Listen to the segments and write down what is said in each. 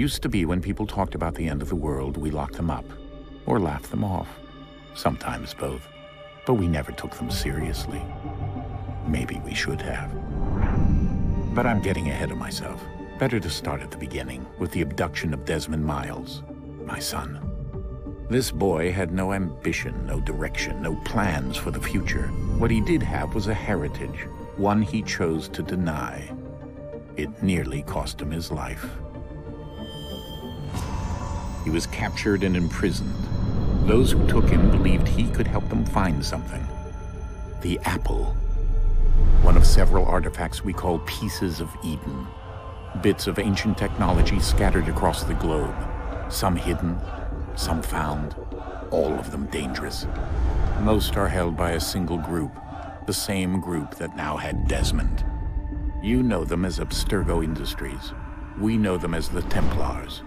Used to be when people talked about the end of the world, we locked them up, or laughed them off. Sometimes both. But we never took them seriously. Maybe we should have. But I'm getting ahead of myself. Better to start at the beginning, with the abduction of Desmond Miles, my son. This boy had no ambition, no direction, no plans for the future. What he did have was a heritage, one he chose to deny. It nearly cost him his life. He was captured and imprisoned. Those who took him believed he could help them find something. The apple. One of several artifacts we call pieces of Eden. Bits of ancient technology scattered across the globe. Some hidden, some found, all of them dangerous. Most are held by a single group, the same group that now had Desmond. You know them as Abstergo Industries. We know them as the Templars,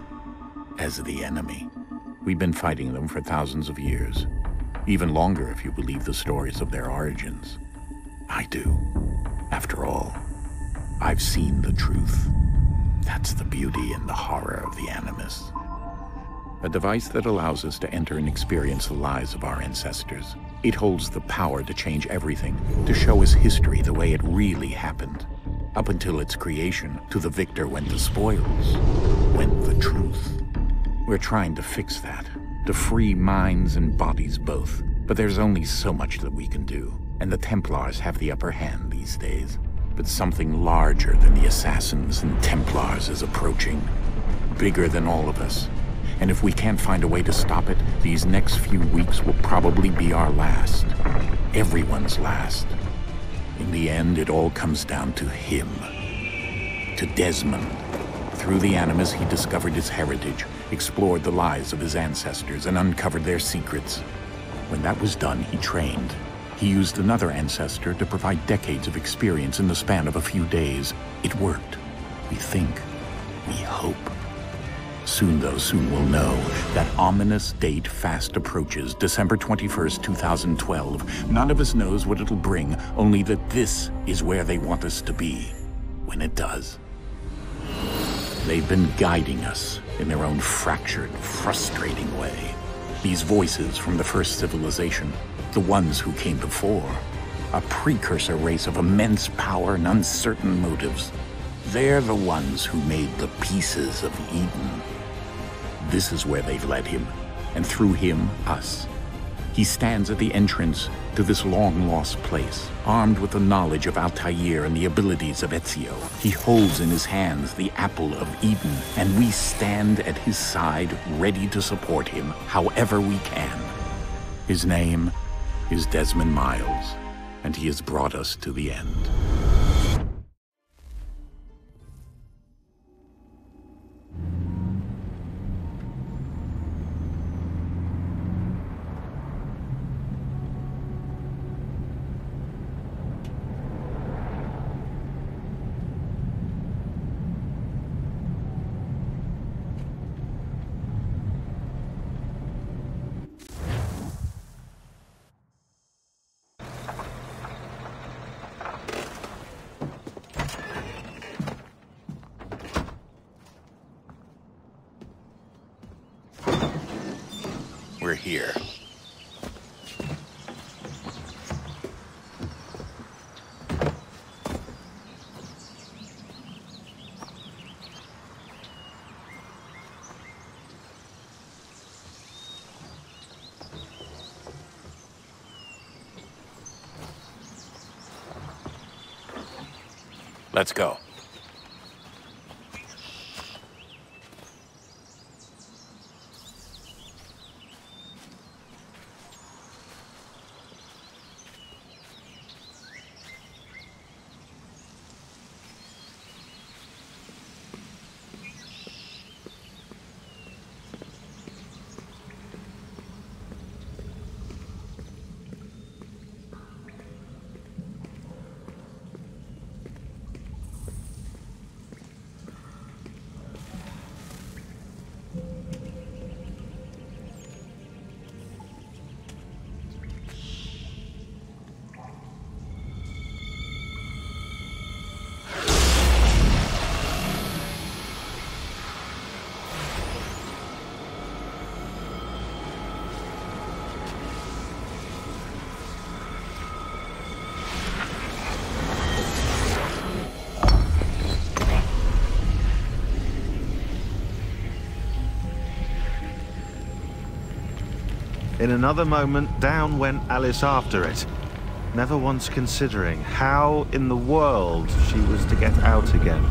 as the enemy. We've been fighting them for thousands of years, even longer if you believe the stories of their origins. I do. After all, I've seen the truth. That's the beauty and the horror of the Animus. A device that allows us to enter and experience the lives of our ancestors. It holds the power to change everything, to show us history the way it really happened. Up until its creation, to the victor went the spoils, went the truth. We're trying to fix that, to free minds and bodies both. But there's only so much that we can do, and the Templars have the upper hand these days. But something larger than the Assassins and Templars is approaching, bigger than all of us. And if we can't find a way to stop it, these next few weeks will probably be our last. Everyone's last. In the end, it all comes down to him. To Desmond. Through the Animus, he discovered his heritage, explored the lives of his ancestors, and uncovered their secrets. When that was done, he trained. He used another ancestor to provide decades of experience in the span of a few days. It worked. We think. We hope. Soon, though, soon we'll know. That ominous date fast approaches, December 21st, 2012. None of us knows what it'll bring, only that this is where they want us to be, when it does. They've been guiding us in their own fractured, frustrating way. These voices from the first civilization, the ones who came before, a precursor race of immense power and uncertain motives. They're the ones who made the pieces of Eden. This is where they've led him, and through him, us. He stands at the entrance to this long-lost place, armed with the knowledge of Altair and the abilities of Ezio. He holds in his hands the apple of Eden, and we stand at his side, ready to support him however we can. His name is Desmond Miles, and he has brought us to the end. We're here. Let's go. In another moment, down went Alice after it, never once considering how in the world she was to get out again.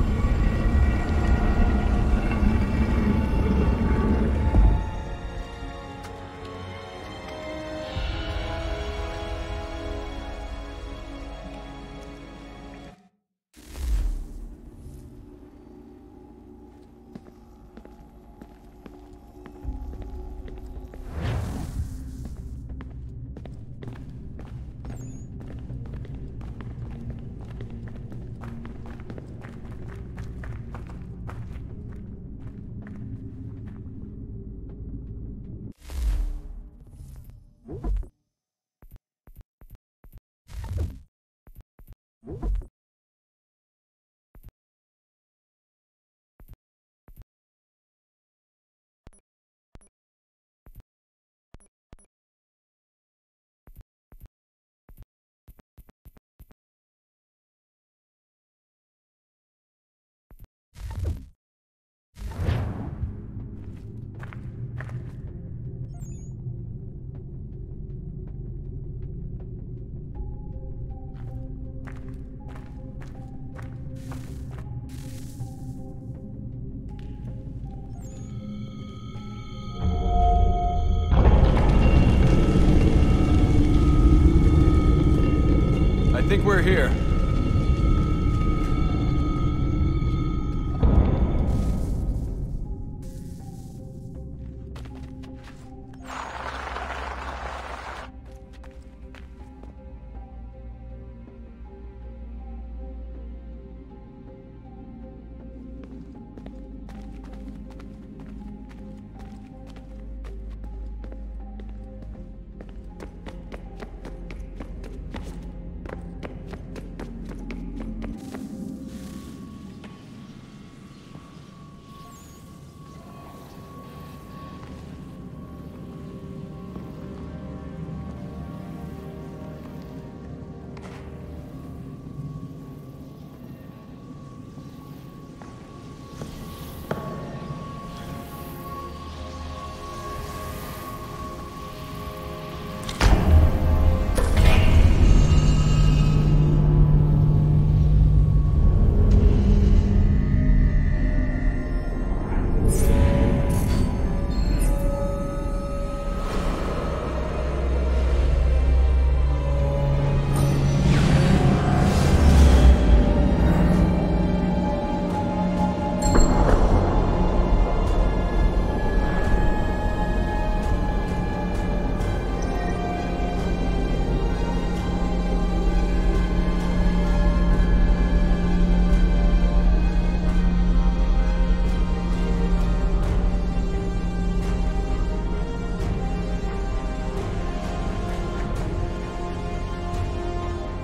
I think we're here.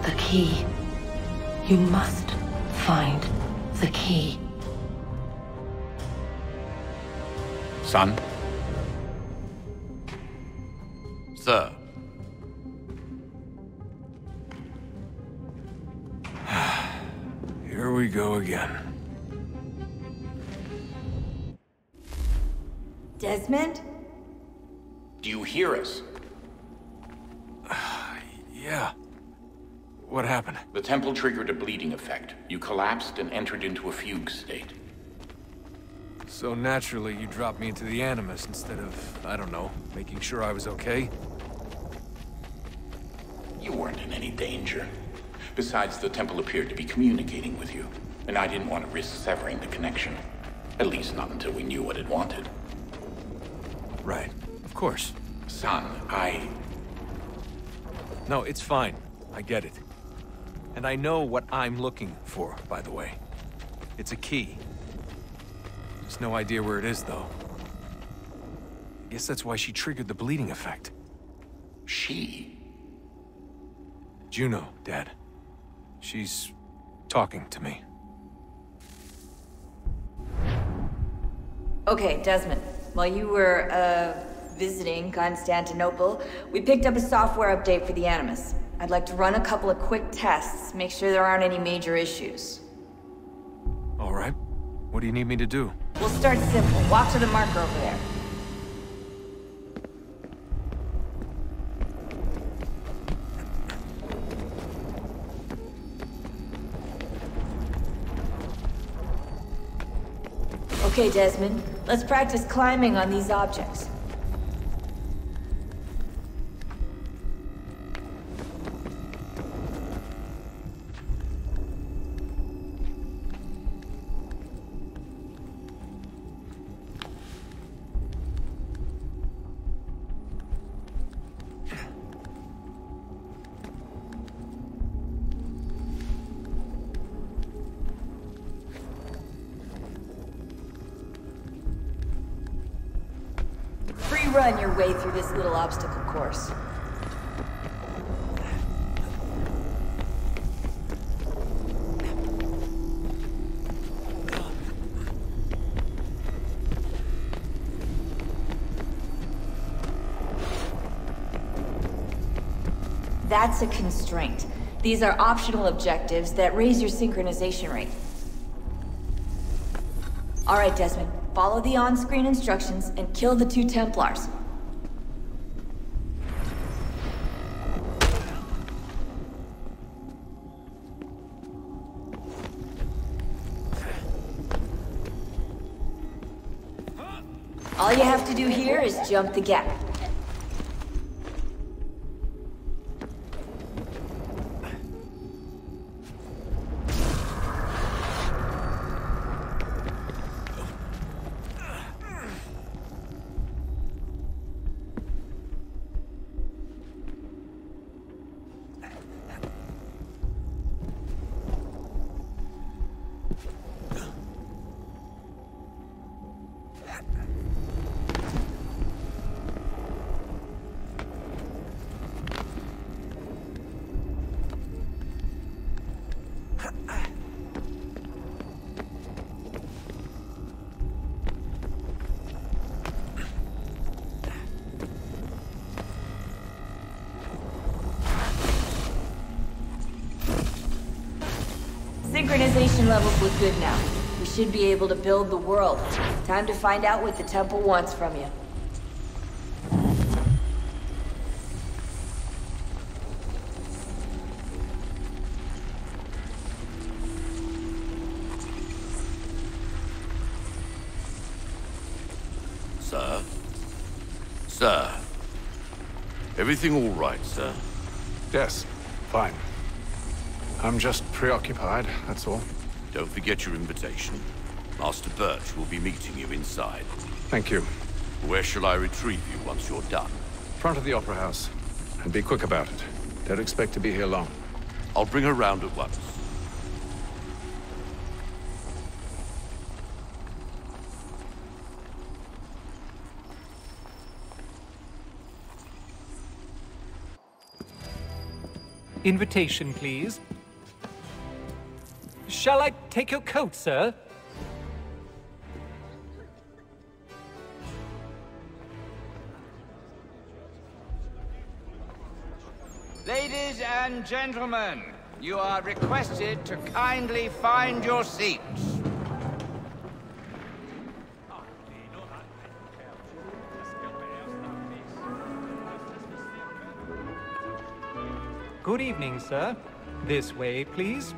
The key. You must find the key. Son? Sir. Here we go again. Desmond? Do you hear us? Yeah. What happened? The temple triggered a bleeding effect. You collapsed and entered into a fugue state. So naturally, you dropped me into the Animus instead of, I don't know, making sure I was okay? You weren't in any danger. Besides, the temple appeared to be communicating with you, and I didn't want to risk severing the connection. At least not until we knew what it wanted. Right. Of course. Son, No, it's fine. I get it. And I know what I'm looking for, by the way. It's a key. Just no idea where it is, though. I guess that's why she triggered the bleeding effect. She? Juno, Dad. She's talking to me. Okay, Desmond. While you were, visiting Constantinople, we picked up a software update for the Animus. I'd like to run a couple of quick tests, make sure there aren't any major issues. All right. What do you need me to do? We'll start simple. Walk to the marker over there. Okay, Desmond. Let's practice climbing on these objects. Run your way through this little obstacle course. That's a constraint. These are optional objectives that raise your synchronization rate. All right, Desmond. Follow the on-screen instructions and kill the 2 Templars. All you have to do here is jump the gap. Synchronization levels look good now. We should be able to build the world. Time to find out what the temple wants from you. Sir? Sir? Everything all right, sir? Yes, fine. I'm just preoccupied, that's all. Don't forget your invitation. Master Birch will be meeting you inside. Thank you. Where shall I retrieve you once you're done? Front of the Opera House. And be quick about it. Don't expect to be here long. I'll bring her round at once. Invitation, please. Shall I take your coat, sir? Ladies and gentlemen, you are requested to kindly find your seats. Good evening, sir. This way, please.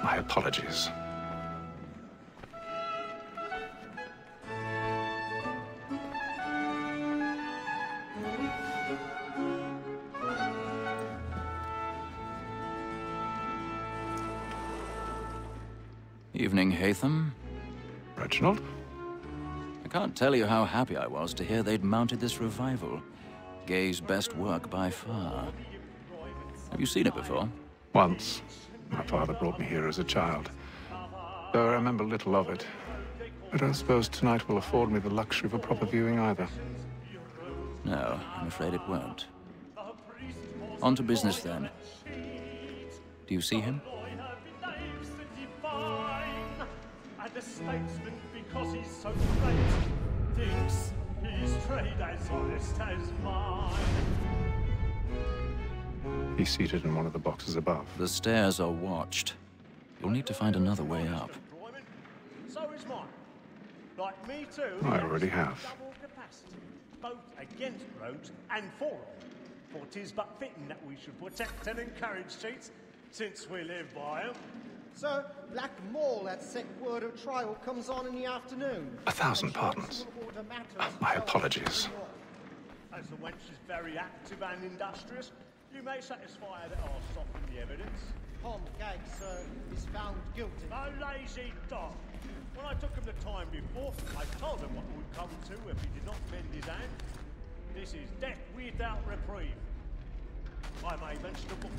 My apologies. Evening, Haytham. Reginald? I can't tell you how happy I was to hear they'd mounted this revival. Gay's best work by far. Have you seen it before? Once. My father brought me here as a child. Though I remember little of it. I don't suppose tonight will afford me the luxury of a proper viewing either. No, I'm afraid it won't. On to business then. Do you see him? The statesman, because he's so great, thinks his trade as honest as mine. He's seated in one of the boxes above. The stairs are watched. You'll need to find another way up. So is mine. Like me too. I already have. Double capacity, both against roads and for them. For 'tis but fitting that we should protect and encourage cheats, since we live by 'em. Sir, Black Mall at sick word of trial comes on in the afternoon. 1,000 pardons. My apologies. As the wench is very active and industrious, you may satisfy her that I'll soften the evidence. Tom Gag, sir, is found guilty. A lazy dog. When I took him the time before, I told him what would come to if he did not mend his hand. This is death without reprieve. I may mention a book.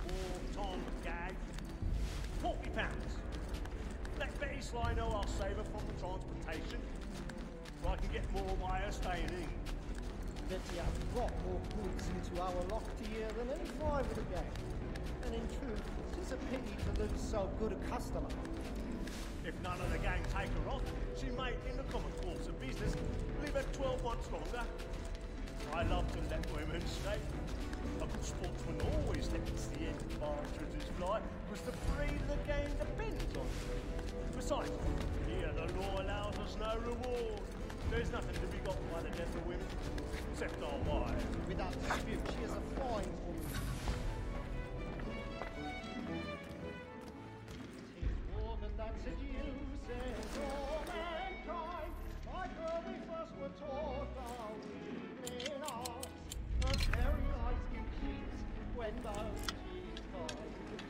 For Tom Gag, £40. Let Betty Sly know I'll save her from the transportation, so I can get more of my staying in. Betty has brought more goods into our locked here than any driver of the gang. And in truth, it's a pity to lose so good a customer. If none of the gang take her off, she may, in the common course of business, live her 12 months longer. I love to let women stay. A good sportsman always lets the end partridges fly, because the breed of the game depends on it. Besides, here the law allows us no reward. There's nothing to be got by the death of women, except our wives. Without dispute, she is a fine woman. That seduces all mankind. Like her we first were taught our evening arts. Her very eyes can cheat when those cheats fall.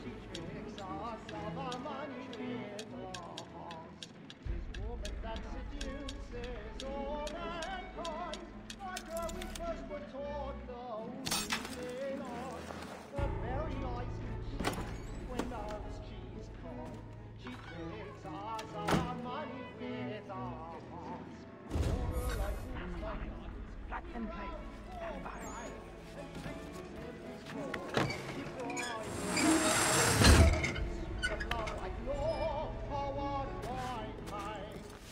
She tricks us of our money with her hearts. This woman that seduces all mankind. Like her we first were taught our evening arts. Her very eyes can cheat when those cheats fall. She takes us our money with our hearts. Black and play. And buy. Like law, our wine high.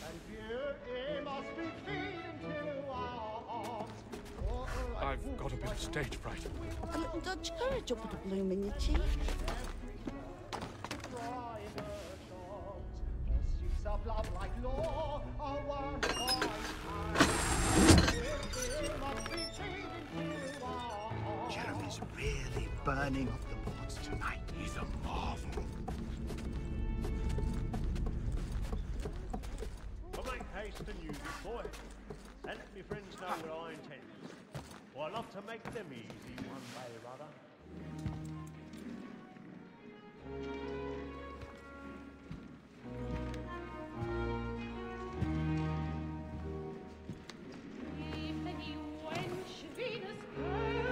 And here it must be feeding to our hearts. I've got a bit of stage fright. A little Dutch courage will put a bloom in your cheek. Of love like law, our Jeremy's really burning off the boards tonight. He's a marvel. But make haste and use it, boy. And let me friends know what I intend. For I love to make them easy one way or other.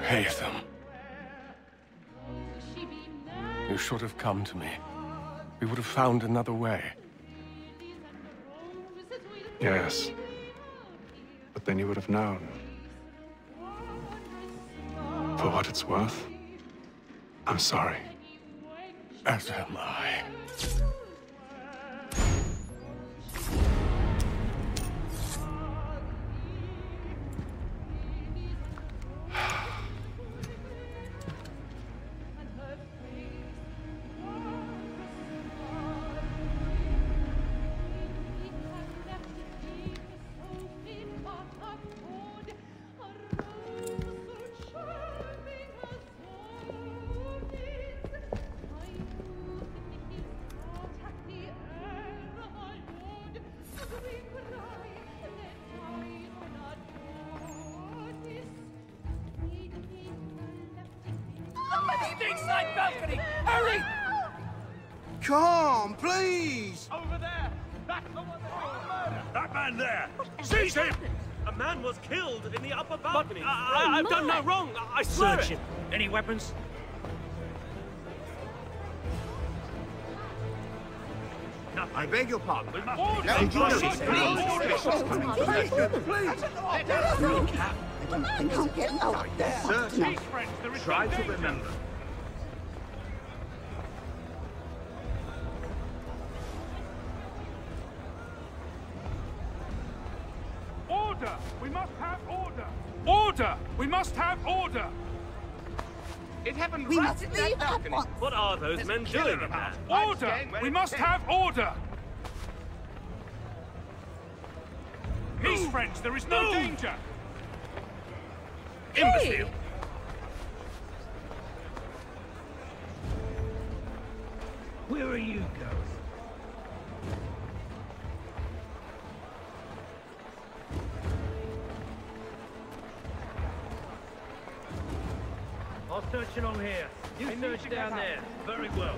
Haytham. You should have come to me. We would have found another way. Yes. But then you would have known. For what it's worth, I'm sorry. As am I. Balcony! Hurry! Come, please! Over there! That's the one that murder! That man there! Seize him! A man was killed in the upper balcony. I've done no wrong. I swear Search it. him. Any weapons? No, I beg your pardon. we must Order! Now, Please! Sir, These friends, there is try no to danger. remember. Order! We must have order! Order! We must have order! It happened We right must in leave that at balcony. once. What are those men doing about? Order! We must have order! Peace, friends, there is no danger! Imbecile! Where are you going? I'll search along here. You search down there. Very well.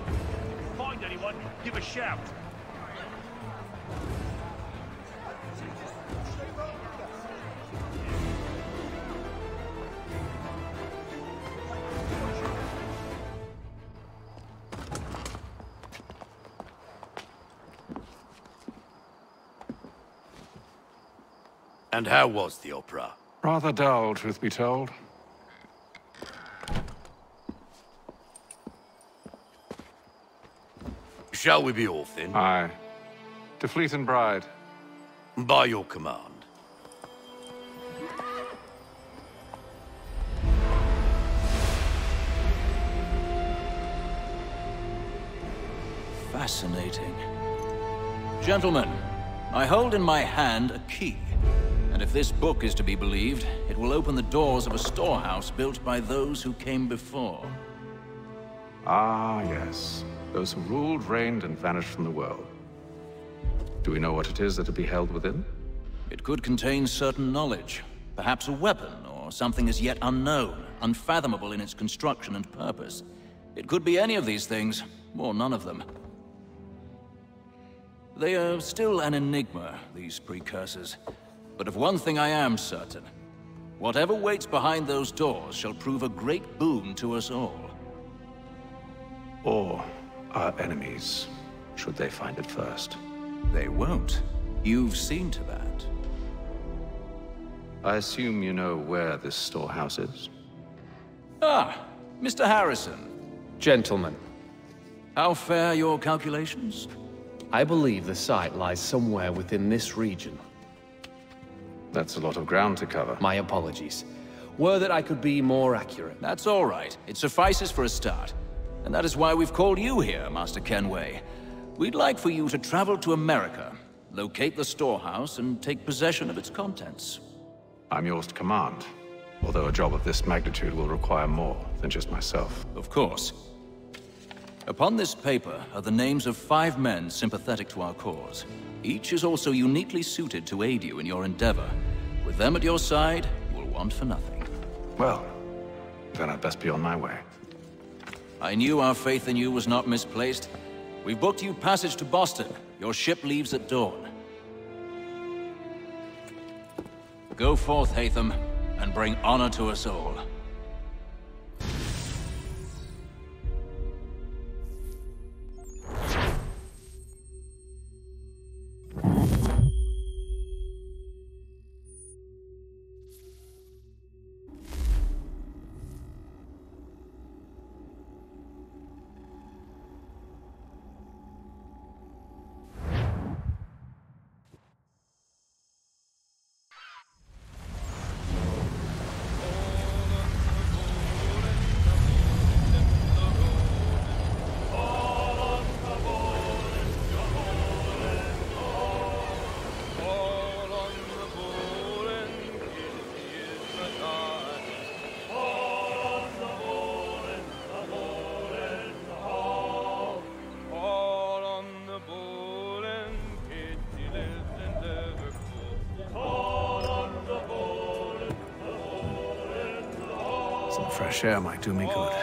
Find anyone, give a shout. And how was the opera? Rather dull, truth be told. Shall we be off then? Aye. To Fleet and Bride. By your command. Fascinating. Gentlemen, I hold in my hand a key. And if this book is to be believed, it will open the doors of a storehouse built by those who came before. Ah, yes. Those who ruled, reigned, and vanished from the world. Do we know what it is that will be held within? It could contain certain knowledge. Perhaps a weapon, or something as yet unknown, unfathomable in its construction and purpose. It could be any of these things, or none of them. They are still an enigma, these precursors. But of one thing I am certain. Whatever waits behind those doors shall prove a great boon to us all. Or our enemies, should they find it first. They won't. You've seen to that. I assume you know where this storehouse is? Ah, Mr. Harrison. Gentlemen. How fare your calculations? I believe the site lies somewhere within this region. That's a lot of ground to cover. My apologies. Were that I could be more accurate. That's all right. It suffices for a start. And that is why we've called you here, Master Kenway. We'd like for you to travel to America, locate the storehouse, and take possession of its contents. I'm yours to command, although a job of this magnitude will require more than just myself. Of course. Upon this paper are the names of 5 men sympathetic to our cause. Each is also uniquely suited to aid you in your endeavor. With them at your side, you will want for nothing. Well, then I'd best be on my way. I knew our faith in you was not misplaced. We've booked you passage to Boston. Your ship leaves at dawn. Go forth, Hatham, and bring honor to us all. Some fresh air might do me good.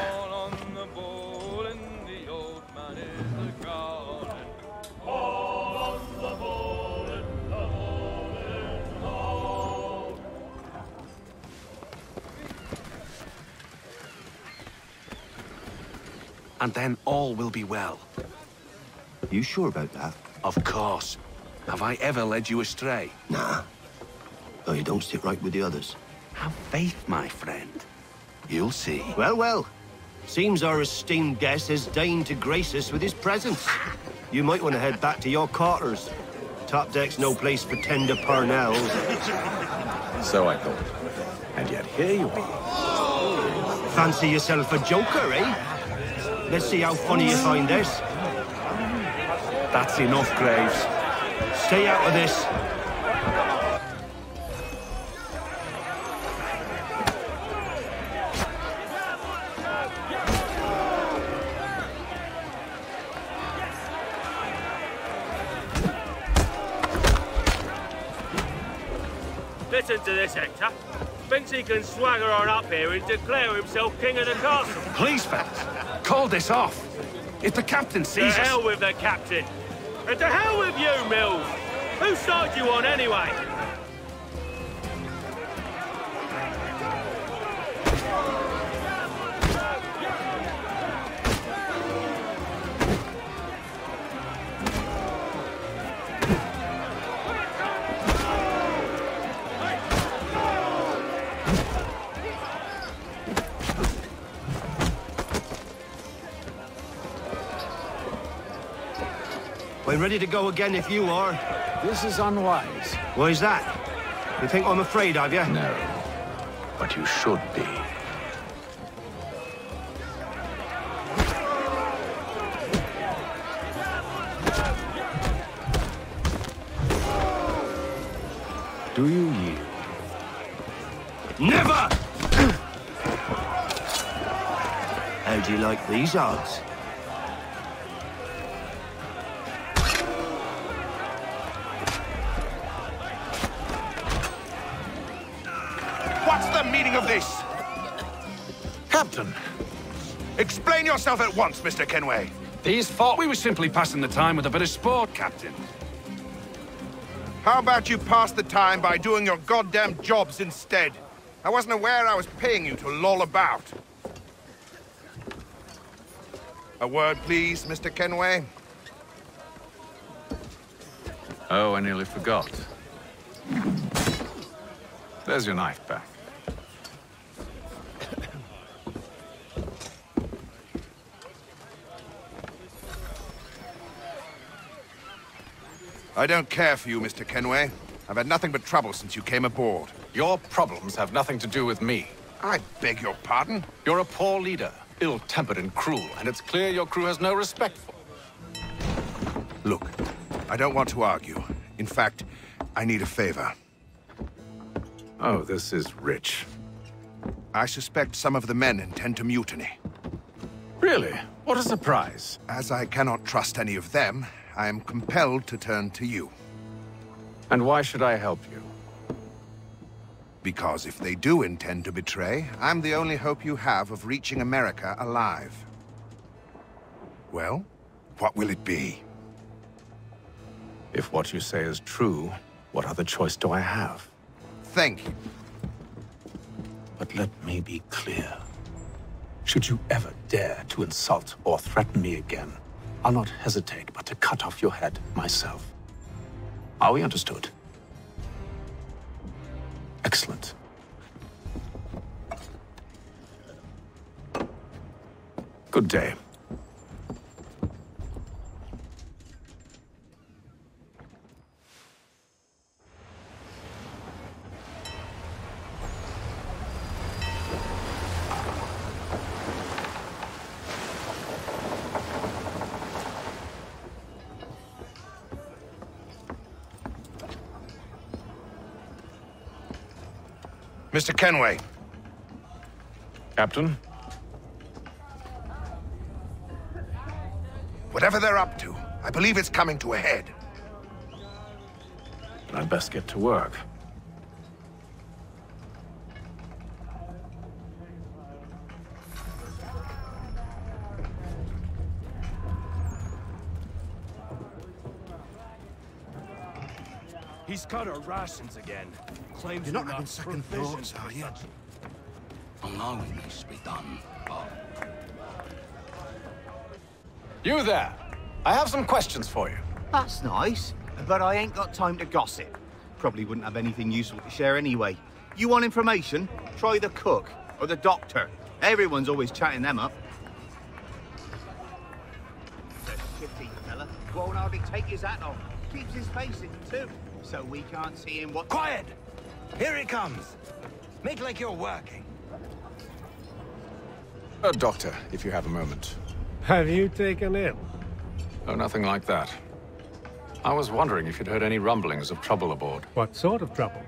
And then all will be well. You sure about that? Of course. Have I ever led you astray? Nah. Though you don't sit right with the others. Have faith, my friend. You'll see. Well, well. Seems our esteemed guest has deigned to grace us with his presence. You might want to head back to your quarters. Top deck's no place for tender parnells. So I thought. And yet here you are. Fancy yourself a joker, eh? Let's see how funny you find this. That's enough, Graves. Stay out of this. Listen to this, Hector. Thinks he can swagger on up here and declare himself king of the castle. Please, fellas, call this off. If the captain sees To us... hell with the captain. And to hell with you, Mills. Whose side you on, anyway? We're ready to go again if you are. This is unwise. Why is that? You think I'm afraid of you? No, but you should be. Do you yield? Never! How do you like these odds? What's the meaning of this? Captain! Explain yourself at once, Mr. Kenway. These thought we were simply passing the time with a bit of sport, Captain. How about you pass the time by doing your goddamn jobs instead? I wasn't aware I was paying you to loll about. A word, please, Mr. Kenway. Oh, I nearly forgot. There's your knife back. I don't care for you, Mr. Kenway. I've had nothing but trouble since you came aboard. Your problems have nothing to do with me. I beg your pardon? You're a poor leader, ill-tempered and cruel, and it's clear your crew has no respect for... Look, I don't want to argue. In fact, I need a favor. Oh, this is rich. I suspect some of the men intend to mutiny. Really? What a surprise. As I cannot trust any of them, I am compelled to turn to you. And why should I help you? Because if they do intend to betray, I'm the only hope you have of reaching America alive. Well, what will it be? If what you say is true, what other choice do I have? Thank you. But let me be clear. Should you ever dare to insult or threaten me again, I'll not hesitate but to cut off your head myself. Are we understood? Excellent. Good day. Mr. Kenway. Captain? Whatever they're up to, I believe it's coming to a head. I'd best get to work. He's cut our rations again. Claims You're not we're having second provisioned thoughts, are for you? such- I know it needs to be done, but... You there! I have some questions for you. That's nice, but I ain't got time to gossip. Probably wouldn't have anything useful to share anyway. You want information? Try the cook or the doctor. Everyone's always chatting them up. The shifty fella won't hardly take his hat off. Keeps his face in too, so we can't see him what... Quiet! Here it comes. Make like you're working. Doctor, if you have a moment. Have you taken ill? Oh, nothing like that. I was wondering if you'd heard any rumblings of trouble aboard. What sort of trouble?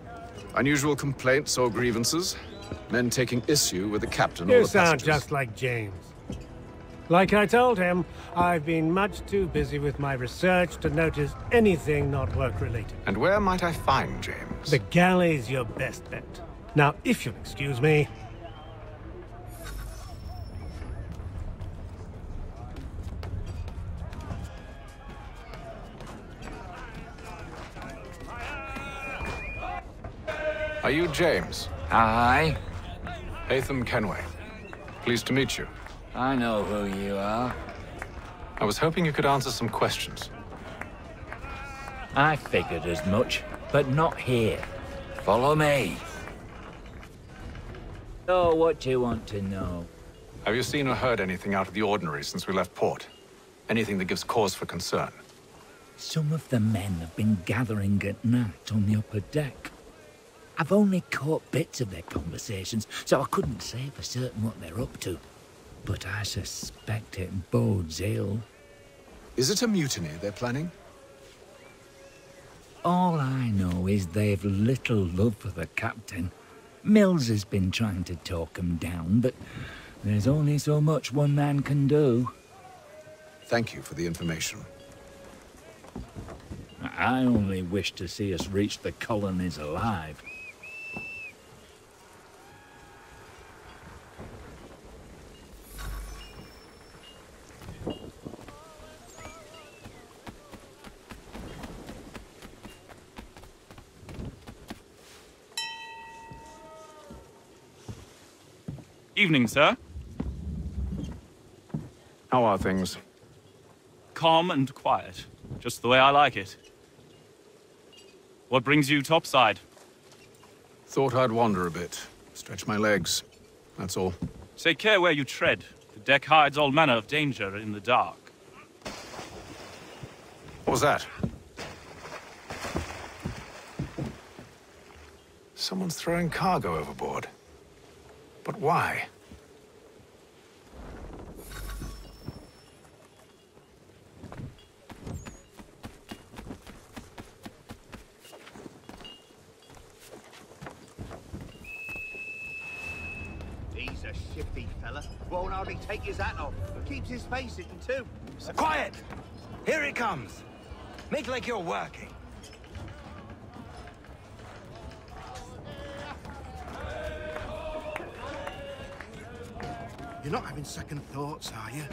Unusual complaints or grievances? Men taking issue with the captain or You the sound passengers? just like James. Like I told him, I've been much too busy with my research to notice anything not work-related. And where might I find James? The galley's your best bet. Now, if you'll excuse me... Are you James? Aye. Hatham Kenway. Pleased to meet you. I know who you are. I was hoping you could answer some questions. I figured as much, but not here. Follow me. So, what do you want to know? Have you seen or heard anything out of the ordinary since we left port? Anything that gives cause for concern? Some of the men have been gathering at night on the upper deck. I've only caught bits of their conversations, so I couldn't say for certain what they're up to. But I suspect it bodes ill. Is it a mutiny they're planning? All I know is they've little love for the captain. Mills has been trying to talk 'em down, but there's only so much one man can do. Thank you for the information. I only wish to see us reach the colonies alive. Evening, sir. How are things? Calm and quiet. Just the way I like it. What brings you topside? Thought I'd wander a bit. Stretch my legs. That's all. Take care where you tread. The deck hides all manner of danger in the dark. What was that? Someone's throwing cargo overboard. But why? He's a shifty fella. Won't hardly take his hat off. Keeps his face hidden too. So quiet! Here it comes. Make like you're working. You're not having second thoughts, are you?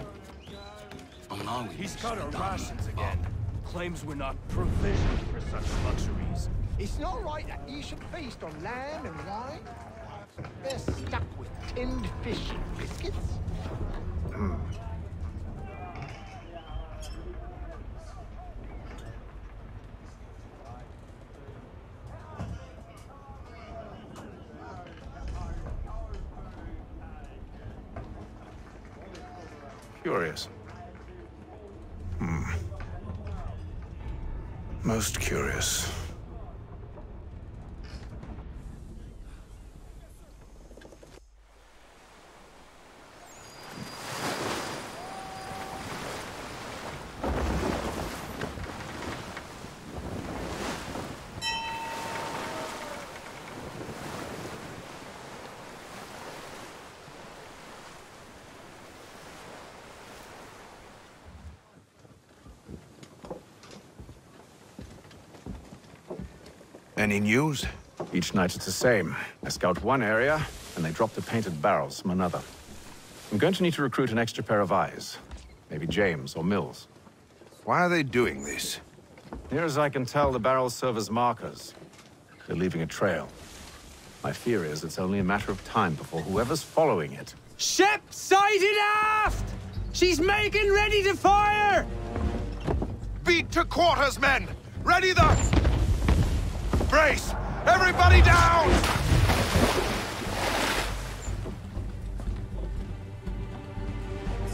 Oh no, he's cut our rations again. Claims we're not provisioned for such luxuries. It's not right that you should feast on lamb and wine. They're stuck with tinned fish and biscuits. Curious. Most curious. Any news? Each night it's the same. I scout one area, and they drop the painted barrels from another. I'm going to need to recruit an extra pair of eyes. Maybe James or Mills. Why are they doing this? Near as I can tell, the barrels serve as markers. They're leaving a trail. My fear is it's only a matter of time before whoever's following it... Ship sighted aft! She's making ready to fire! Beat to quarters, men! Ready the... Brace! Everybody down!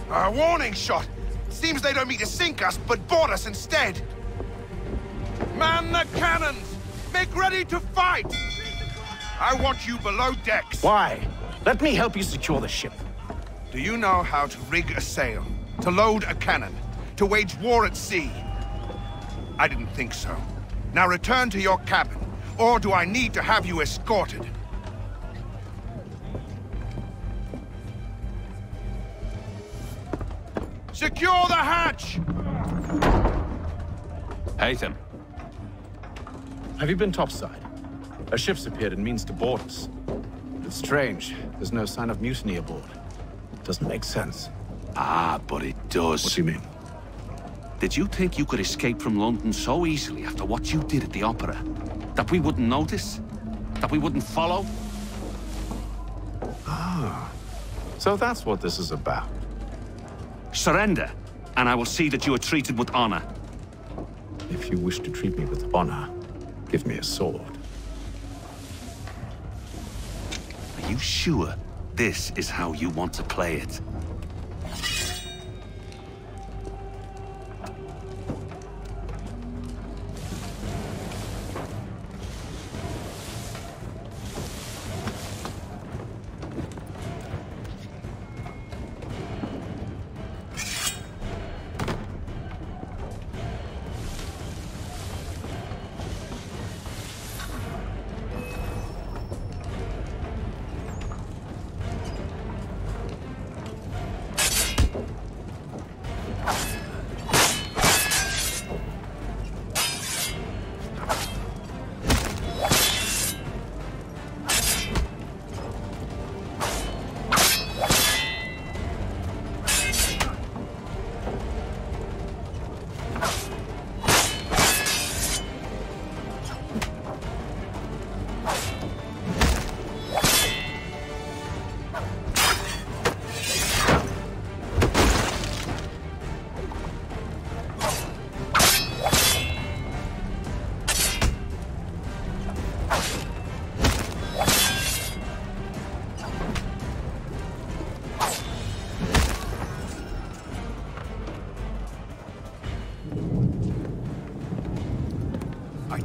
A warning shot! Seems they don't mean to sink us, but board us instead! Man the cannons! Make ready to fight! I want you below decks! Why? Let me help you secure the ship. Do you know how to rig a sail? To load a cannon? To wage war at sea? I didn't think so. Now return to your cabin, or do I need to have you escorted? Secure the hatch! Haytham. Have you been topside? A ship's appeared and means to board us. It's strange. There's no sign of mutiny aboard. Doesn't make sense. Ah, but it does. What do you mean? Did you think you could escape from London so easily after what you did at the opera? That we wouldn't notice? That we wouldn't follow? Ah. So that's what this is about. Surrender, and I will see that you are treated with honor. If you wish to treat me with honor, give me a sword. Are you sure this is how you want to play it?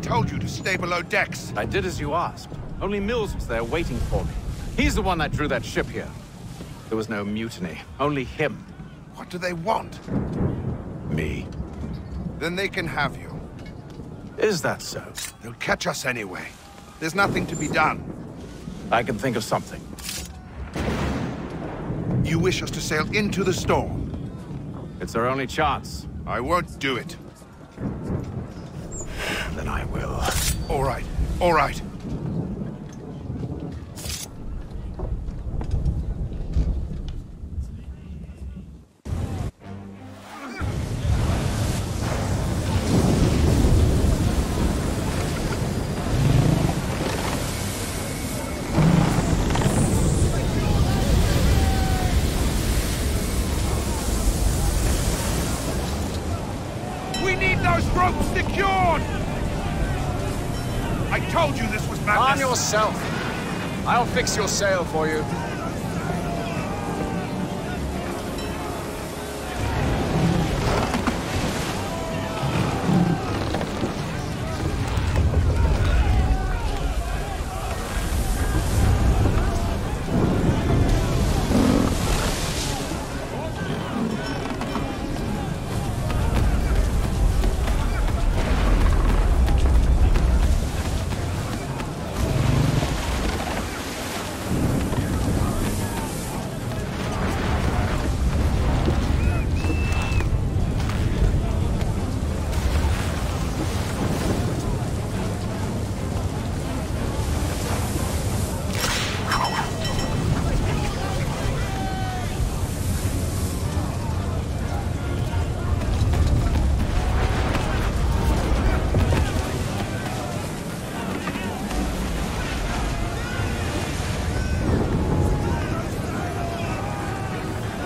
Told you to stay below decks. I did as you asked. Only Mills was there waiting for me. He's the one that drew that ship here. There was no mutiny, only him. What do they want? Me. Then they can have you. Is that so? They'll catch us anyway. There's nothing to be done. I can think of something. You wish us to sail into the storm? It's our only chance. I won't do it. Then I will. All right. All right. We need those ropes secured! I told you this was madness! Arm yourself. I'll fix your sail for you.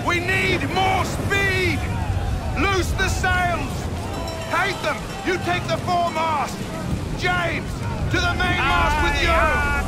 We need more speed! Loose the sails! Haytham, you take the foremast! James, to the mainmast with you!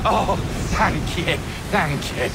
Oh, thank you. Thank you.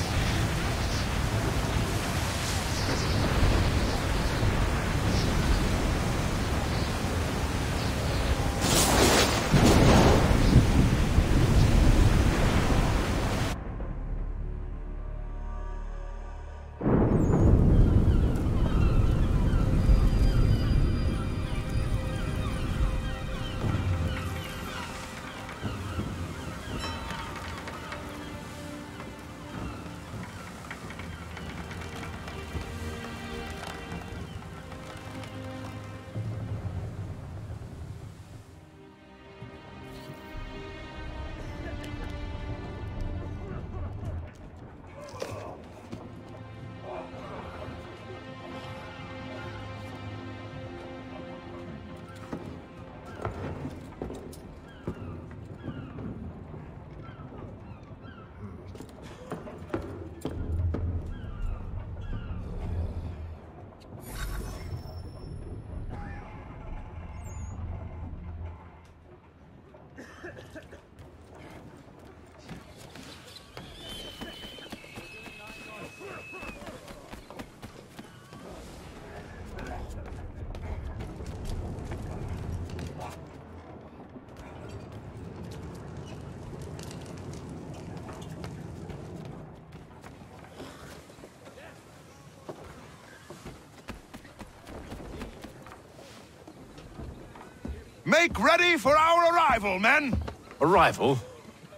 Make ready for our arrival, men! Arrival?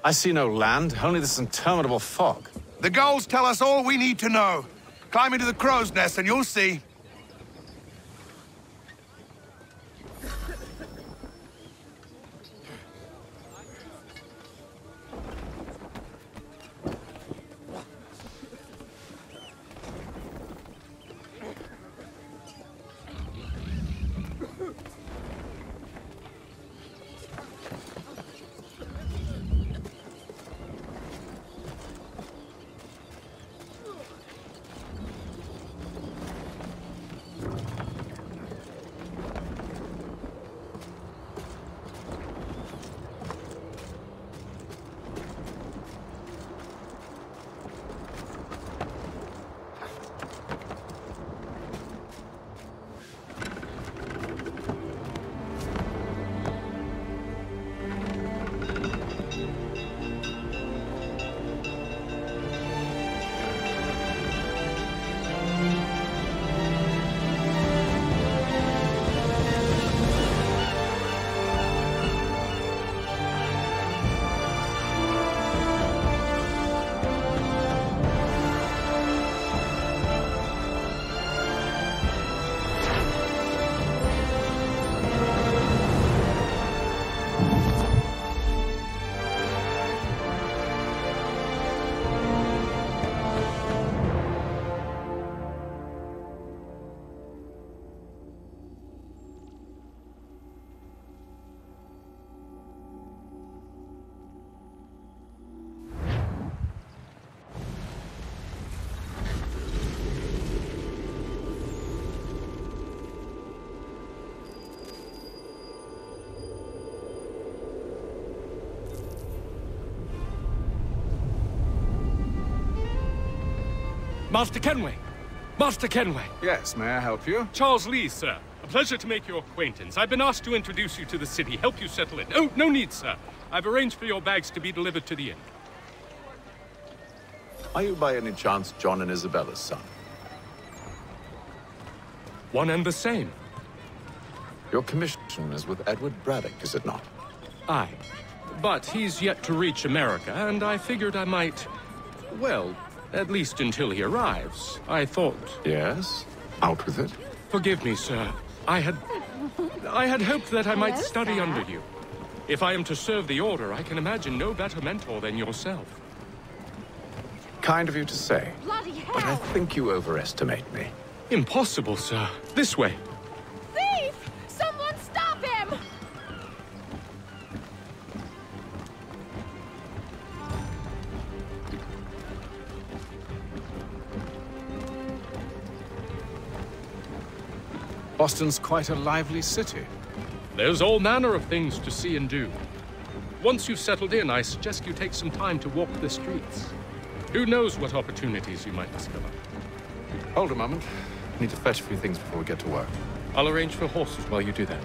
I see no land, only this interminable fog. The gulls tell us all we need to know. Climb into the crow's nest and you'll see. Master Kenway! Master Kenway! Yes, may I help you? Charles Lee, sir. A pleasure to make your acquaintance. I've been asked to introduce you to the city, help you settle in. Oh, no need, sir. I've arranged for your bags to be delivered to the inn. Are you by any chance John and Isabella's son? One and the same. Your commission is with Edward Braddock, is it not? Aye. But he's yet to reach America, and I figured I might... well, at least until he arrives. I thought... Yes? Out with it. Forgive me, sir. I had hoped that I might study under you. If I am to serve the Order, I can imagine no better mentor than yourself. Kind of you to say. Bloody hell! But I think you overestimate me. Impossible, sir. This way. Thief! Someone stop him! Boston's quite a lively city. There's all manner of things to see and do. Once you've settled in, I suggest you take some time to walk the streets. Who knows what opportunities you might discover. Hold a moment. I need to fetch a few things before we get to work. I'll arrange for horses while you do that.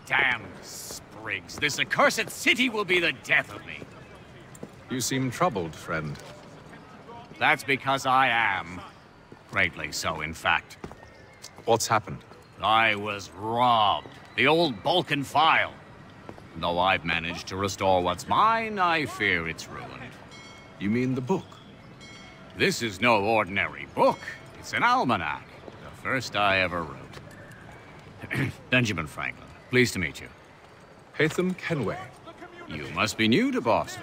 Damn sprigs. This accursed city will be the death of me. You seem troubled, friend. That's because I am. Greatly so, in fact. What's happened? I was robbed. The old Balkan file. Though I've managed to restore what's mine, I fear it's ruined. You mean the book? This is no ordinary book. It's an almanac. The first I ever wrote. Benjamin Franklin. Pleased to meet you. Haytham Kenway. You must be new to Boston.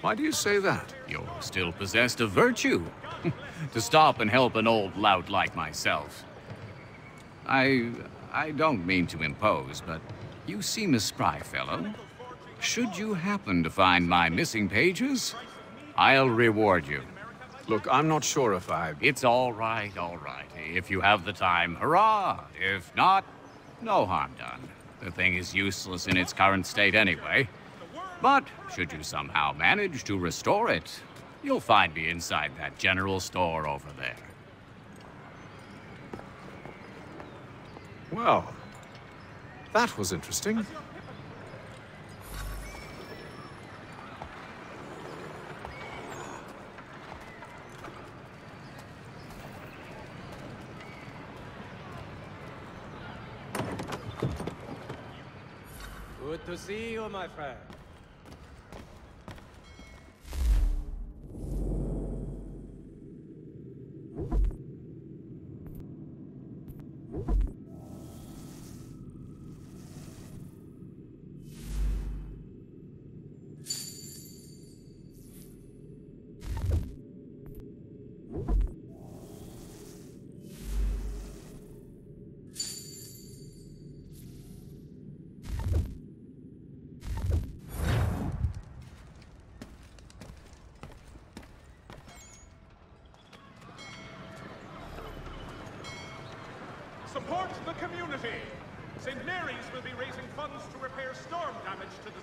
Why do you say that? You're still possessed of virtue. To stop and help an old lout like myself. I don't mean to impose, but you seem a spry fellow. Should you happen to find my missing pages, I'll reward you. Look, I'm not sure if I... It's all right, all right. If you have the time, hurrah! If not, no harm done. The thing is useless in its current state anyway. But should you somehow manage to restore it, you'll find me inside that general store over there. Well, that was interesting. Good to see you, my friend. Support the community! St. Mary's will be raising funds to repair storm damage to the...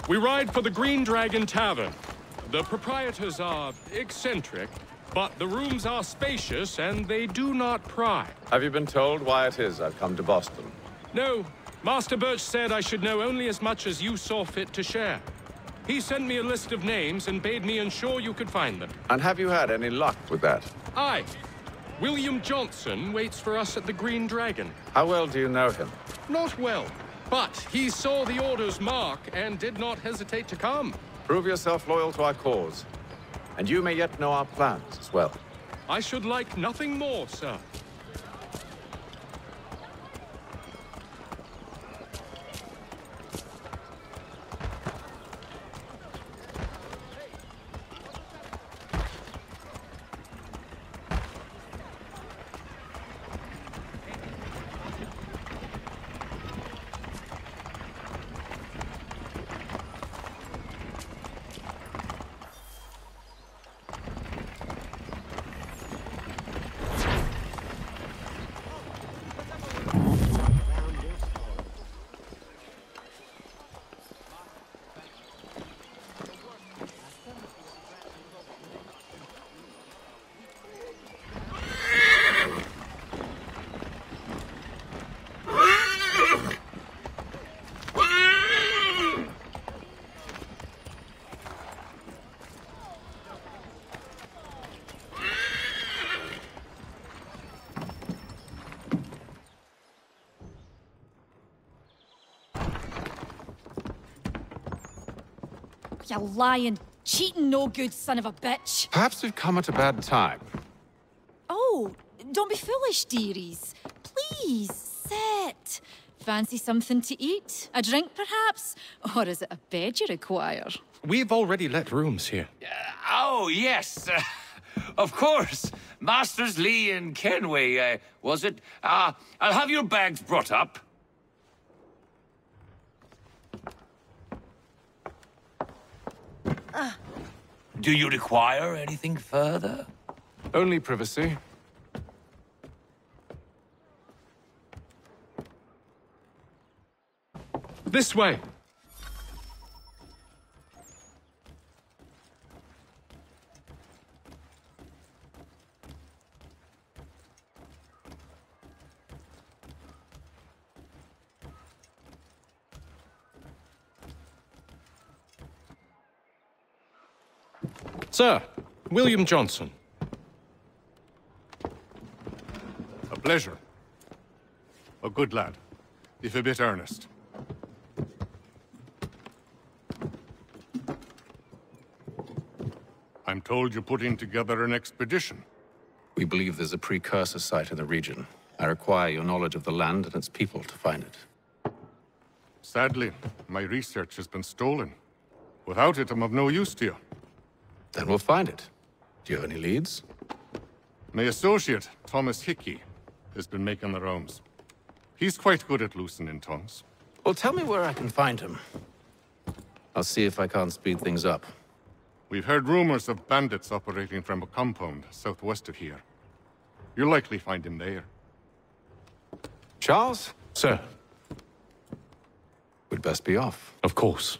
We ride for the Green Dragon Tavern. The proprietors are eccentric, but the rooms are spacious and they do not pry. Have you been told why it is I've come to Boston? No. Master Birch said I should know only as much as you saw fit to share. He sent me a list of names and bade me ensure you could find them. And have you had any luck with that? Aye. William Johnson waits for us at the Green Dragon. How well do you know him? Not well. But he saw the order's mark and did not hesitate to come. Prove yourself loyal to our cause. And you may yet know our plans as well. I should like nothing more, sir. You lying, cheating, no good son of a bitch. Perhaps we've come at a bad time. Oh, don't be foolish, dearies. Please, sit. Fancy something to eat? A drink, perhaps? Or is it a bed you require? We've already let rooms here. Oh, yes. Of course. Masters Lee and Kenway, was it? I'll have your bags brought up. Do you require anything further? Only privacy. This way. Sir, William Johnson. A pleasure. A good lad, if a bit earnest. I'm told you're putting together an expedition. We believe there's a precursor site in the region. I require your knowledge of the land and its people to find it. Sadly, my research has been stolen. Without it, I'm of no use to you. Then we'll find it. Do you have any leads? My associate, Thomas Hickey, has been making the rounds. He's quite good at loosening tongues. Well, tell me where I can find him. I'll see if I can't speed things up. We've heard rumors of bandits operating from a compound southwest of here. You'll likely find him there. Charles? Sir. We'd best be off. Of course.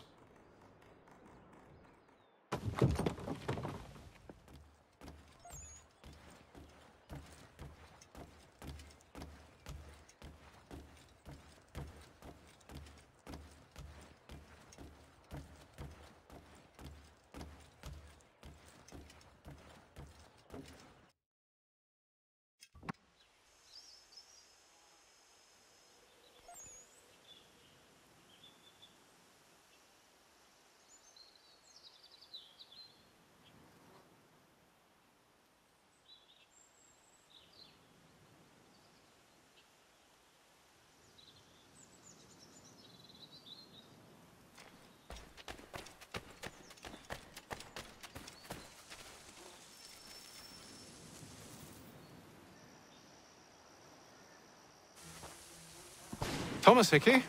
Thomas Hickey?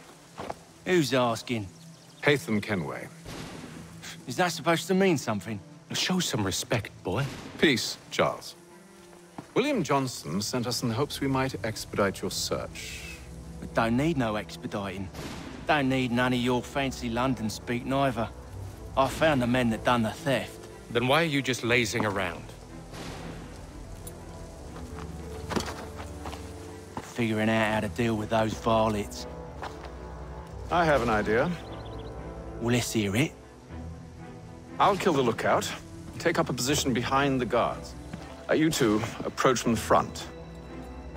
Who's asking? Haytham Kenway. Is that supposed to mean something? Show some respect, boy. Peace, Charles. William Johnson sent us in the hopes we might expedite your search. We don't need no expediting. Don't need none of your fancy London speak neither. I found the men that done the theft. Then why are you just lazing around? Figuring out how to deal with those varlets. I have an idea. Well, let's hear it. I'll kill the lookout. Take up a position behind the guards. You two approach from the front.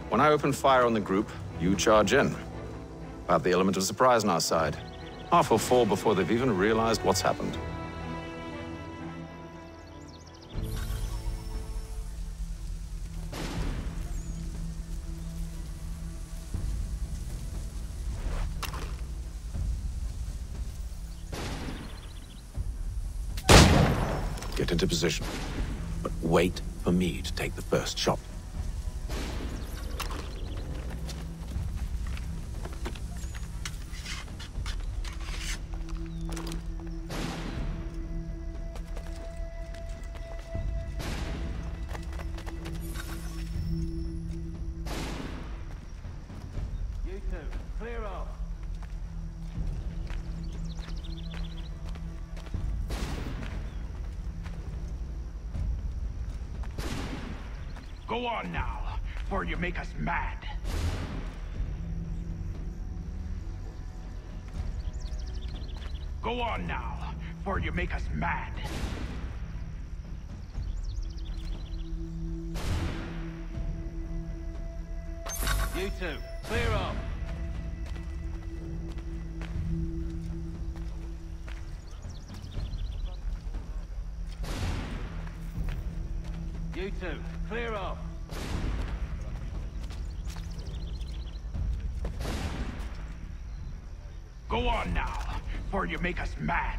When I open fire on the group, you charge in. I have the element of surprise on our side. Half will fall before they've even realized what's happened. Get into position, but wait for me to take the first shot. You two, clear off. Go on now, before you make us mad. Go on now, before you make us mad. You two, clear off. Go on now, before you make us mad.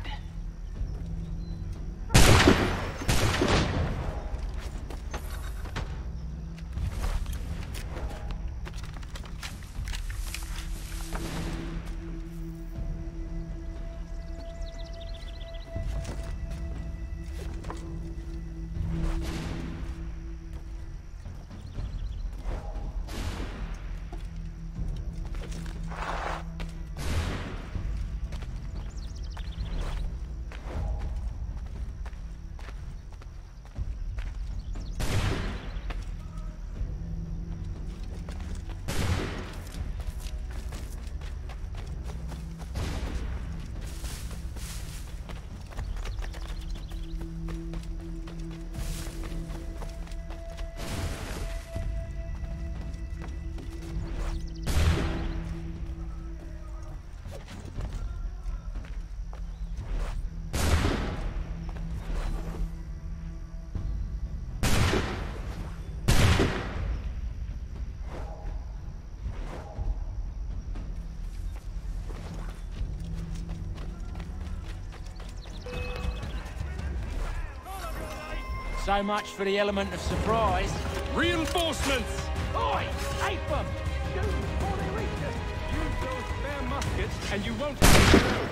So much for the element of surprise. Reinforcements! Oi! Abram! Use those spare muskets, and you won't have to go.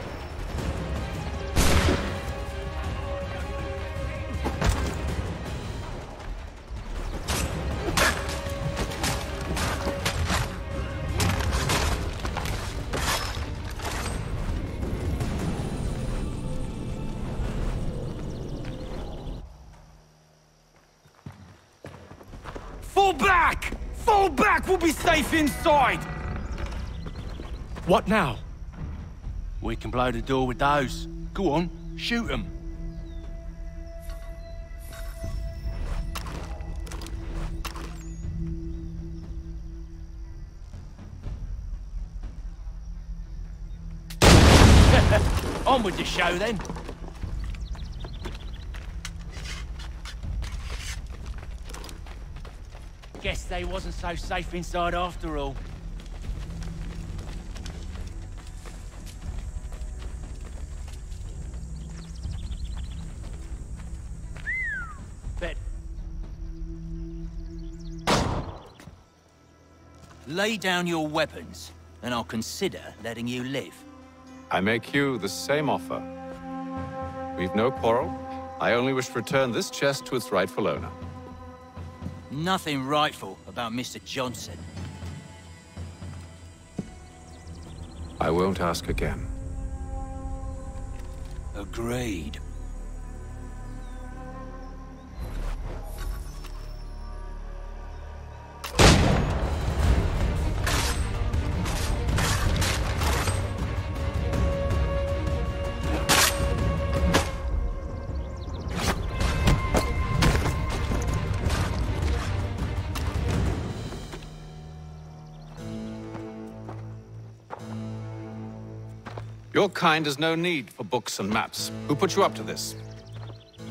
Fall back! Fall back! We'll be safe inside! What now? We can blow the door with those. Go on, shoot them. On with the show then. Guess they wasn't so safe inside after all. Bet. Lay down your weapons, and I'll consider letting you live. I make you the same offer. We've no quarrel. I only wish to return this chest to its rightful owner. Nothing rightful about Mr. Johnson. I won't ask again. Agreed. Your kind has no need for books and maps. Who put you up to this?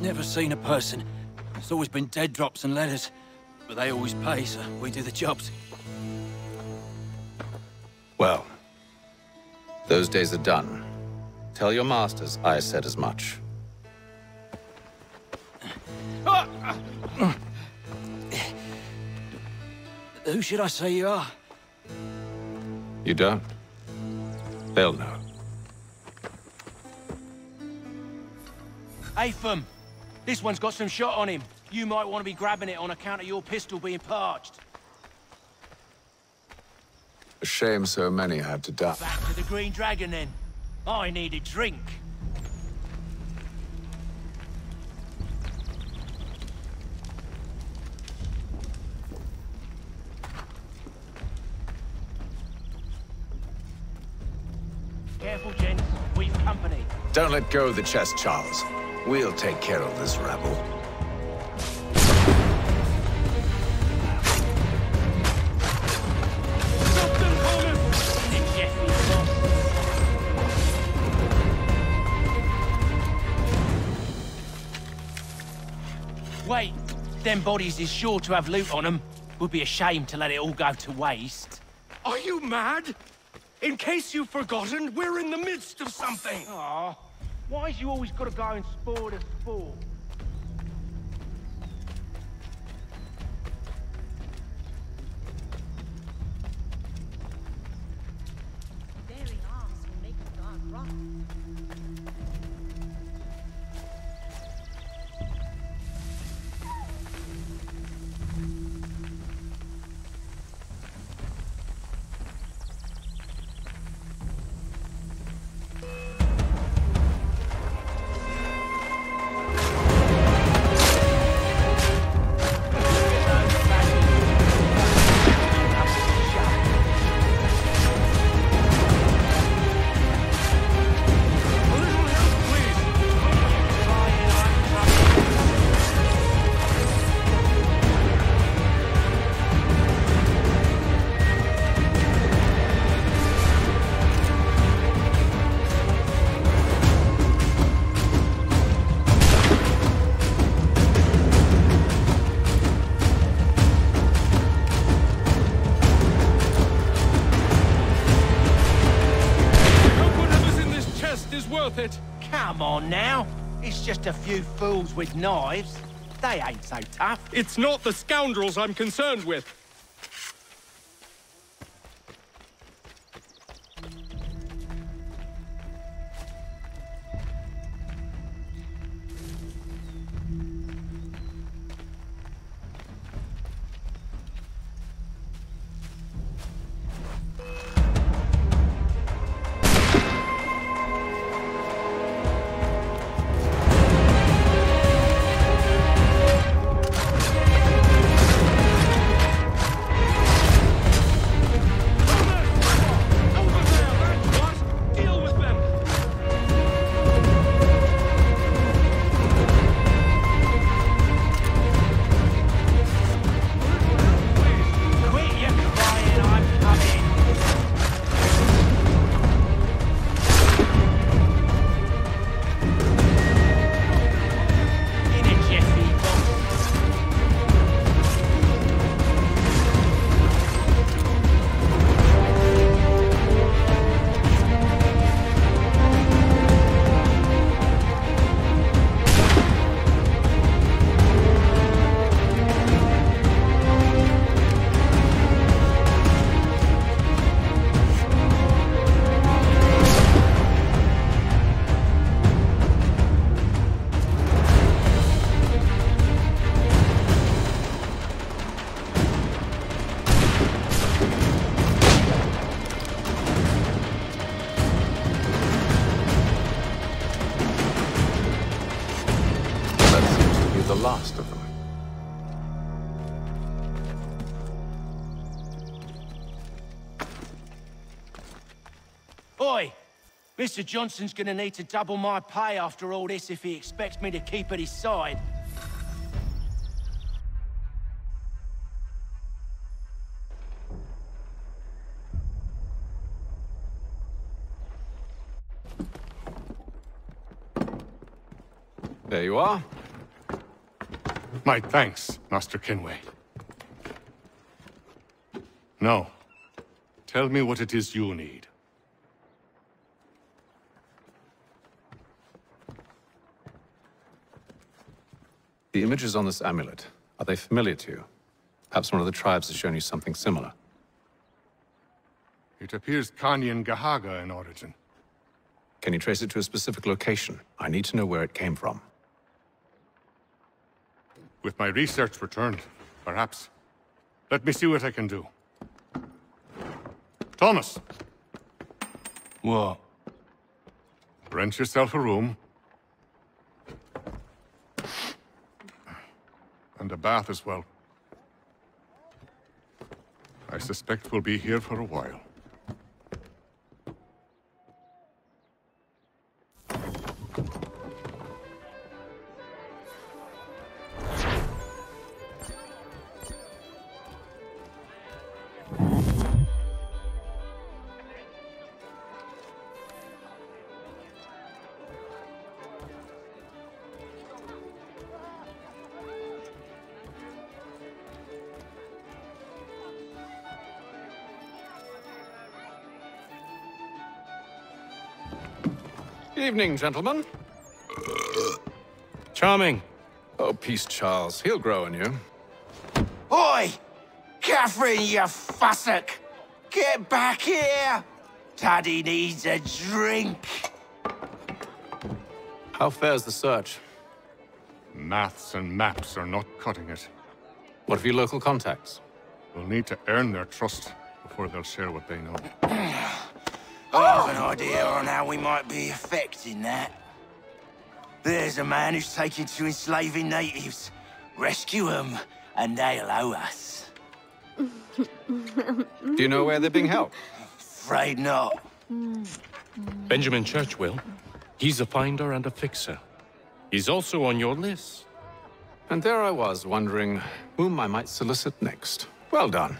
Never seen a person. It's always been dead drops and letters. But they always pay, so we do the jobs. Well, those days are done. Tell your masters I said as much. Who should I say you are? You don't? They'll know. Atham, this one's got some shot on him. You might want to be grabbing it on account of your pistol being parched. A shame so many had to die. Back to the Green Dragon, then. I need a drink. Careful, gents. We've company. Don't let go of the chest, Charles. We'll take care of this rabble. Wait, them bodies is sure to have loot on them. Would be a shame to let it all go to waste. Are you mad? In case you've forgotten, we're in the midst of something! Aw, why's you always gotta go and spoil the sport? Very arms will make the god rot. It. Come on now. It's just a few fools with knives. They ain't so tough. It's not the scoundrels I'm concerned with. last of them. Oi! Mr. Johnson's gonna need to double my pay after all this if he expects me to keep at his side. There you are. My thanks, Master Kenway. Now, tell me what it is you need. The images on this amulet, are they familiar to you? Perhaps one of the tribes has shown you something similar. It appears Kanyan Gahaga in origin. Can you trace it to a specific location? I need to know where it came from. With my research returned, perhaps. Let me see what I can do. Thomas! What? Rent yourself a room. And a bath as well. I suspect we'll be here for a while. Evening, gentlemen. Charming. Oh, peace, Charles. He'll grow on you. Oi! Catherine, you fussock! Get back here! Taddy needs a drink. How fares the search? Maths and maps are not cutting it. What of your local contacts? We'll need to earn their trust before they'll share what they know. I have an idea on how we might be affecting that. There's a man who's taken to enslaving natives. Rescue them, and they'll owe us. Do you know where they're being held? Afraid not. Benjamin Churchwill. He's a finder and a fixer. He's also on your list. And there I was, wondering whom I might solicit next. Well done.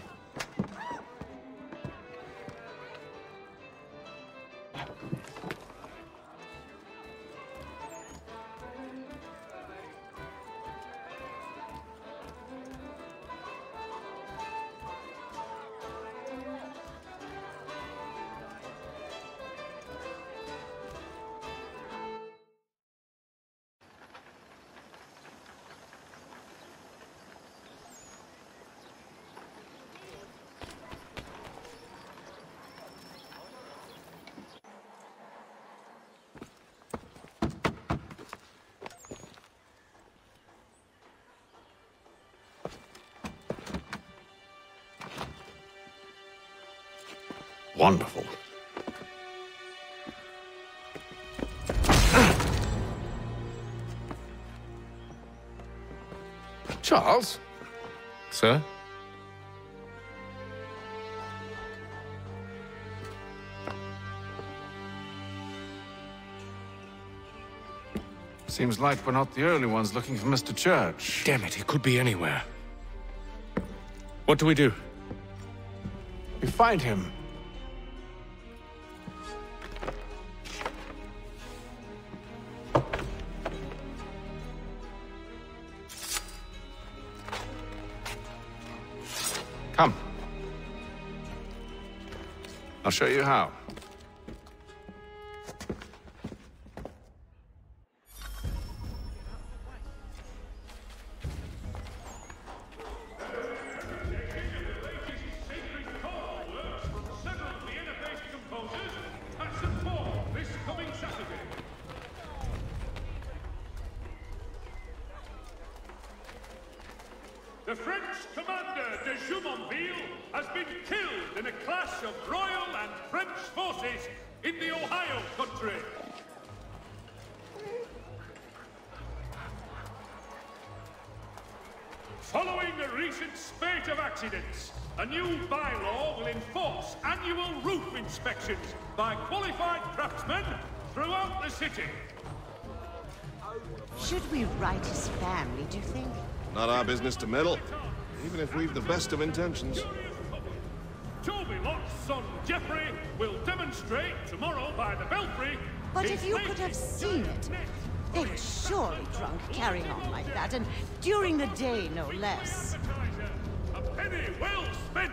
Wonderful. Charles? Sir? Seems like we're not the only ones looking for Mr. Church. Damn it, he could be anywhere. What do we do? We find him. Come. I'll show you how. The French commander de Jumonville has been killed in a clash of Royal and French forces in the Ohio country. Following a recent spate of accidents, a new bylaw will enforce annual roof inspections by qualified craftsmen throughout the city. Should we write his family, do you think? Not our business to meddle, even if we've the best of intentions. Toby-Lock's son, Geoffrey, will demonstrate tomorrow by the Belfry. But if you could have seen it, they were surely drunk carrying on like that, and during the day, no less. A penny well spent.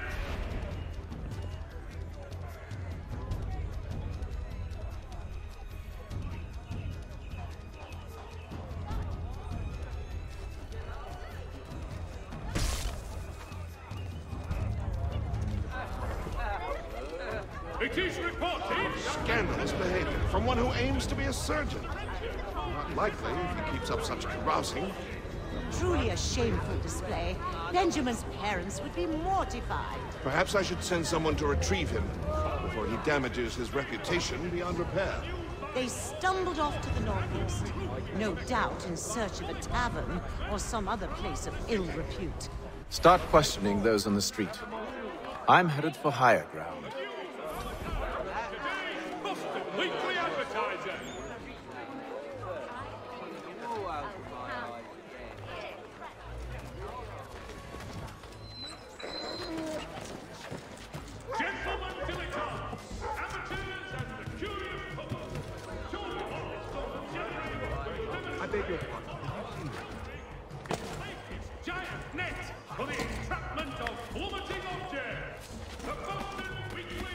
It is reported. Scandalous behavior from one who aims to be a surgeon. Not likely if he keeps up such carousing. Truly a shameful display. Benjamin's parents would be mortified. Perhaps I should send someone to retrieve him before he damages his reputation beyond repair. They stumbled off to the northeast, no doubt in search of a tavern or some other place of ill repute. Start questioning those on the street. I'm headed for higher ground. Weekly Advertiser. Gentlemen dilettantes, amateurs and the curious public. I beg your pardon. Giant net for the entrapment of plummeting objects. The Boston Weekly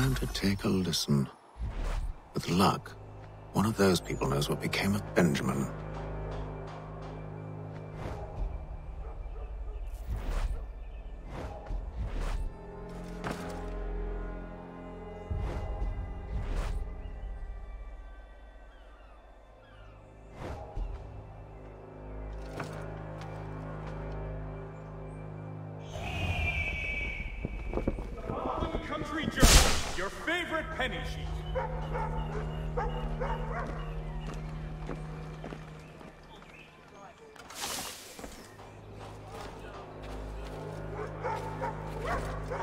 Time to take a listen. With luck, one of those people knows what became of Benjamin. Your favorite penny sheet. For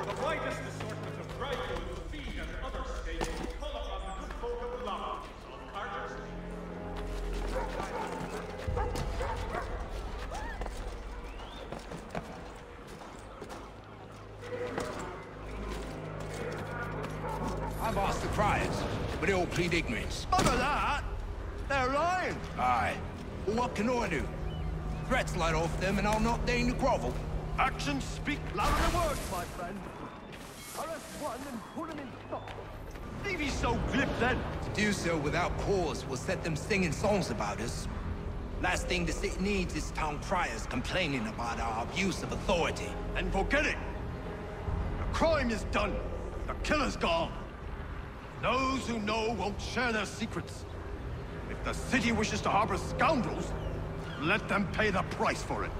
the widest assortment of dry goods, feed, and other staples, call upon the good folk of Lodge on Carter Street. I've asked the criers, but they all plead ignorance. None of that! They're lying! Aye. Well, what can I do? Threats light off them and I'll not deign to grovel. Actions speak louder than words, my friend. Arrest one and put him in stock. Leave he so glib then. To do so without cause will set them singing songs about us. Last thing the city needs is town criers complaining about our abuse of authority. And forget it! The crime is done. The killer's gone. Those who know won't share their secrets. If the city wishes to harbor scoundrels, let them pay the price for it.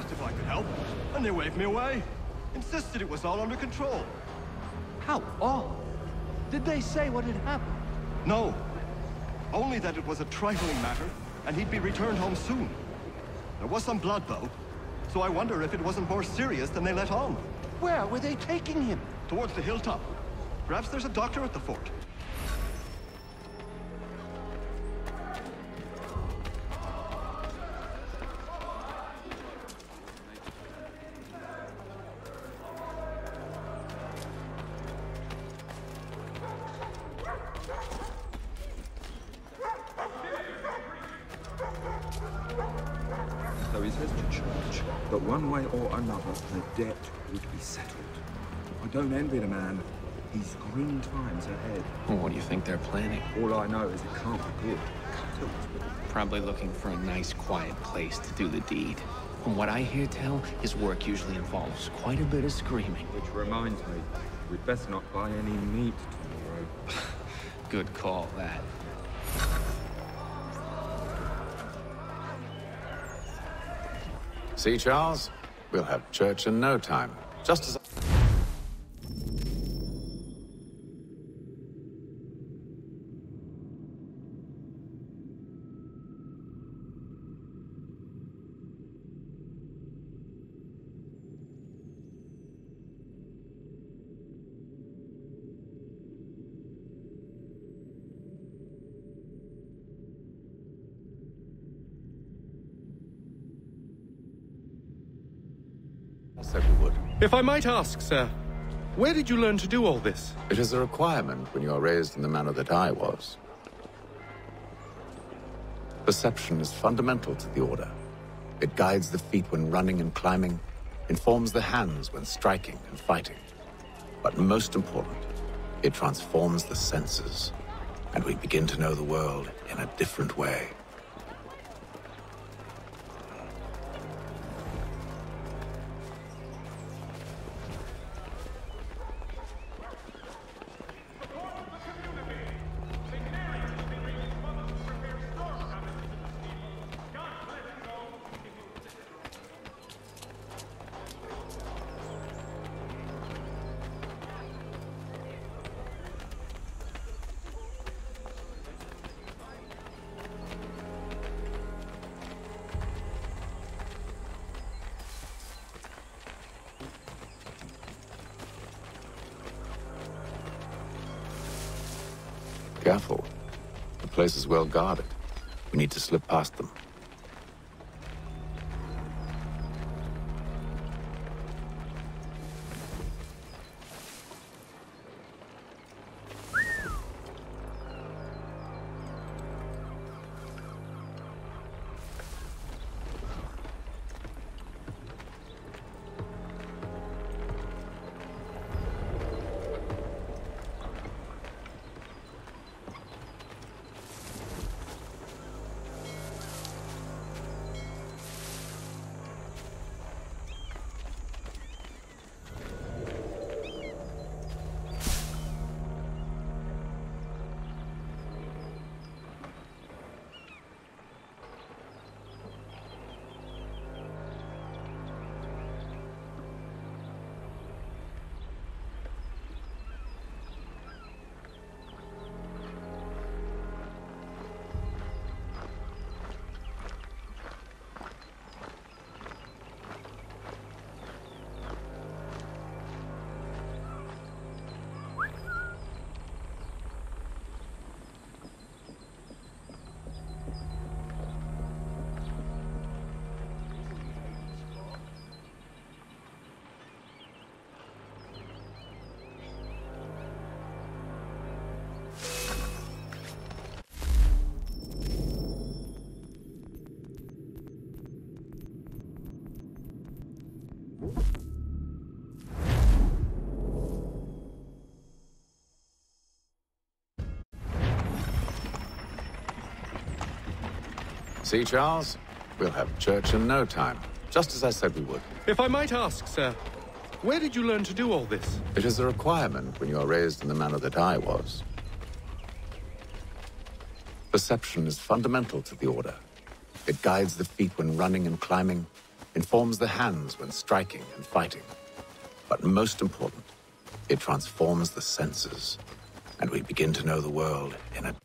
If I could help, and they waved me away. Insisted it was all under control. How odd. Did they say what had happened? No. Only that it was a trifling matter, and he'd be returned home soon. There was some blood, though, so I wonder if it wasn't more serious than they let on. Where were they taking him? Towards the hilltop. Perhaps there's a doctor at the fort. So he says to church that one way or another the debt would be settled. I don't envy the man. He's green times ahead. Well, what do you think they're planning? All I know is it can't be good. Probably looking for a nice, quiet place to do the deed. From what I hear tell, his work usually involves quite a bit of screaming. Which reminds me, we'd best not buy any meat tomorrow. Good call, that. See, Charles? We'll have church in no time. Just as... said we would. If I might ask, sir, where did you learn to do all this? It is a requirement when you are raised in the manner that I was. Perception is fundamental to the Order. It guides the feet when running and climbing, informs the hands when striking and fighting. But most important, it transforms the senses, and we begin to know the world in a different way. Careful. The place is well guarded. We need to slip past them. See, Charles? We'll have church in no time, just as I said we would. If I might ask, sir, where did you learn to do all this? It is a requirement when you are raised in the manner that I was. Perception is fundamental to the Order. It guides the feet when running and climbing, informs the hands when striking and fighting. But most important, it transforms the senses, and we begin to know the world in a